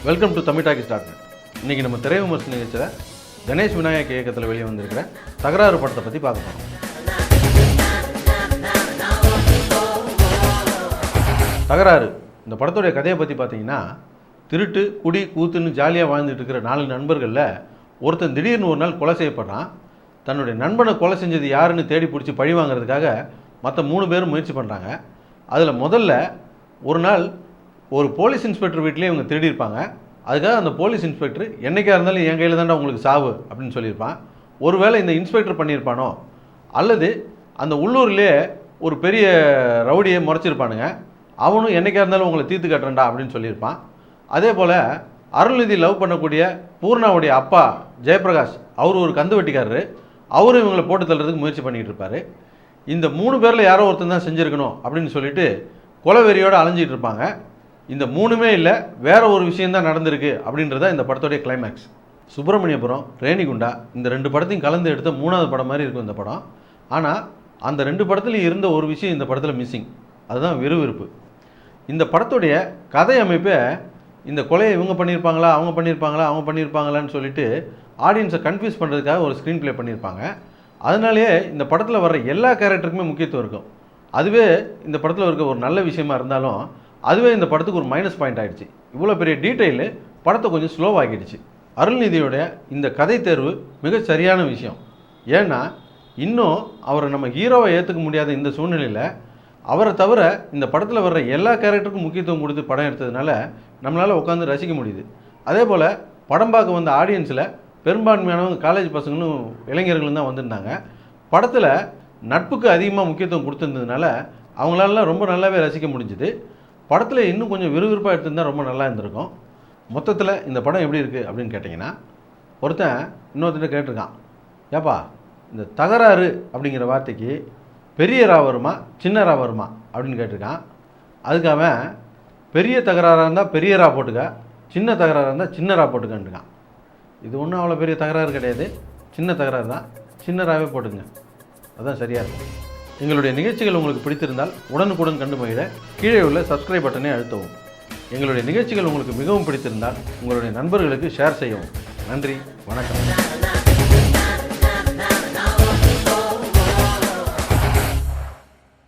Welcome to Tamil talkies dot net. இன்றைக்கி நம்ம திரை விமர்சன நிகழ்ச்சியில் கணேஷ் விநாயக் இயக்கத்தில் வெளியே வந்திருக்கிற தகராறு படத்தை பற்றி பார்க்க போகிறோம். தகராறு இந்த படத்துடைய கதையை பற்றி பார்த்தீங்கன்னா, திருட்டு குடி கூத்துன்னு ஜாலியாக வாழ்ந்துட்டு இருக்கிற 4 நண்பர்களில் ஒருத்தன் திடீர்னு ஒரு நாள் கொலை செய்யப்படுறான். தன்னுடைய நண்பனை கொலை செஞ்சது யாருன்னு தேடி பிடிச்சி பழி வாங்கிறதுக்காக மற்ற 3 பேரும் முயற்சி பண்ணுறாங்க. அதில் முதல்ல ஒரு நாள் ஒரு போலீஸ் இன்ஸ்பெக்டர் வீட்டிலே இவங்க திருடியிருப்பாங்க. அதுக்காக அந்த போலீஸ் இன்ஸ்பெக்டர் என்றைக்காக இருந்தாலும் என் கையில் தாண்டா உங்களுக்கு சாவு அப்படின்னு சொல்லியிருப்பான். ஒருவேளை இந்த இன்ஸ்பெக்டர் பண்ணியிருப்பானோ, அல்லது அந்த உள்ளூர்லேயே ஒரு பெரிய ரவுடியை முறைச்சிருப்பானுங்க, அவனும் என்றைக்காக இருந்தாலும் உங்களை தீர்த்து கட்டுறேன்டா அப்படின்னு சொல்லியிருப்பான். அதே போல் அருள்நிதி லவ் பண்ணக்கூடிய பூர்ணாவுடைய அப்பா ஜெயபிரகாஷ், அவர் ஒரு கந்து வெட்டிக்காரரு, அவரும் இவங்களை போட்டு தள்ளுறதுக்கு முயற்சி பண்ணிகிட்டு இருப்பார். இந்த 3 பேரில் யாரோ ஒருத்தன் தான் செஞ்சுருக்கணும் அப்படின்னு சொல்லிட்டு கொலவெறியோடு அலைஞ்சிட்டு இருப்பாங்க. இந்த 3மே இல்லை, வேறு ஒரு விஷயந்தான் நடந்திருக்கு அப்படின்றத இந்த படத்துடைய கிளைமேக்ஸ். சுப்பிரமணியபுரம், ரேணிகுண்டா இந்த 2 படத்தையும் கலந்து எடுத்த 3வது படம் மாதிரி இருக்கும் இந்த படம். ஆனால் அந்த 2 படத்துலையும் இருந்த ஒரு விஷயம் இந்த படத்தில் மிஸ்ஸிங், அதுதான் விறுவிறுப்பு. இந்த படத்துடைய கதை அமைப்பை இந்த கொலையை இவங்க பண்ணியிருப்பாங்களா, அவங்க பண்ணியிருப்பாங்களான்னு சொல்லிட்டு ஆடியன்ஸை கன்ஃபியூஸ் பண்ணுறதுக்காக ஒரு ஸ்க்ரீன் ப்ளே பண்ணியிருப்பாங்க. அதனாலேயே இந்த படத்தில் வர்ற எல்லா கேரக்டருக்குமே முக்கியத்துவம் இருக்கும். அதுவே இந்த படத்தில் இருக்க ஒரு நல்ல விஷயமா இருந்தாலும் அதுவே இந்த படத்துக்கு ஒரு மைனஸ் பாயிண்ட் ஆகிடுச்சு. இவ்வளோ பெரிய டீட்டெயிலு படத்தை கொஞ்சம் ஸ்லோவாகிடுச்சு. அருள்நிதியோடைய இந்த கதை தேர்வு மிக சரியான விஷயம். ஏன்னா இன்னும் அவரை நம்ம ஹீரோவை ஏற்றுக்க முடியாத இந்த சூழ்நிலையில் அவரை தவிர இந்த படத்தில் வர்ற எல்லா கேரக்டருக்கும் முக்கியத்துவம் கொடுத்து படம் எடுத்ததுனால நம்மளால் உட்காந்து ரசிக்க முடியுது. அதே போல் படம் பார்க்க வந்த ஆடியன்ஸில் பெரும்பான்மையானவங்க காலேஜ் பசங்களும் இளைஞர்களும் தான் வந்திருந்தாங்க. படத்தில் நட்புக்கு அதிகமாக முக்கியத்துவம் கொடுத்துருந்ததுனால அவங்களாலாம் ரொம்ப நல்லாவே ரசிக்க முடிஞ்சுது. படத்தில் இன்னும் கொஞ்சம் விறுவிறுப்பாக எடுத்திருந்தால் ரொம்ப நல்லா இருந்திருக்கும். மொத்தத்தில் இந்த படம் எப்படி இருக்குது அப்படின்னு கேட்டிங்கன்னா, ஒருத்தன் இன்னொருத்தர் கேட்டிருக்கான், ஏப்பா இந்த தகராறு அப்படிங்கிற வார்த்தைக்கு பெரிய ரா வருமா சின்ன ரா வருமா அப்படின்னு கேட்டிருக்கான். அதுக்கு அவன் பெரிய தகராறாக இருந்தால் பெரிய ரா போட்டுக்க, சின்ன தகராறாக இருந்தால் சின்ன ரா போட்டுக்கன்ட்டுருக்கான். இது ஒன்றும் அவ்வளோ பெரிய தகராறு கிடையாது, சின்ன தகராறு தான், சின்ன ராவே போட்டுங்க, அதுதான் சரியாக இருக்கும். எங்களுடைய நிகழ்ச்சிகள் உங்களுக்கு பிடித்திருந்தால் உடனுக்குடன் கண்டு மகிழ கீழே உள்ள சப்ஸ்கிரைப் பட்டனை அழுத்தவும். எங்களுடைய நிகழ்ச்சிகள் உங்களுக்கு மிகவும் பிடித்திருந்தால் உங்களுடைய நண்பர்களுக்கு ஷேர் செய்யவும். நன்றி, வணக்கம்.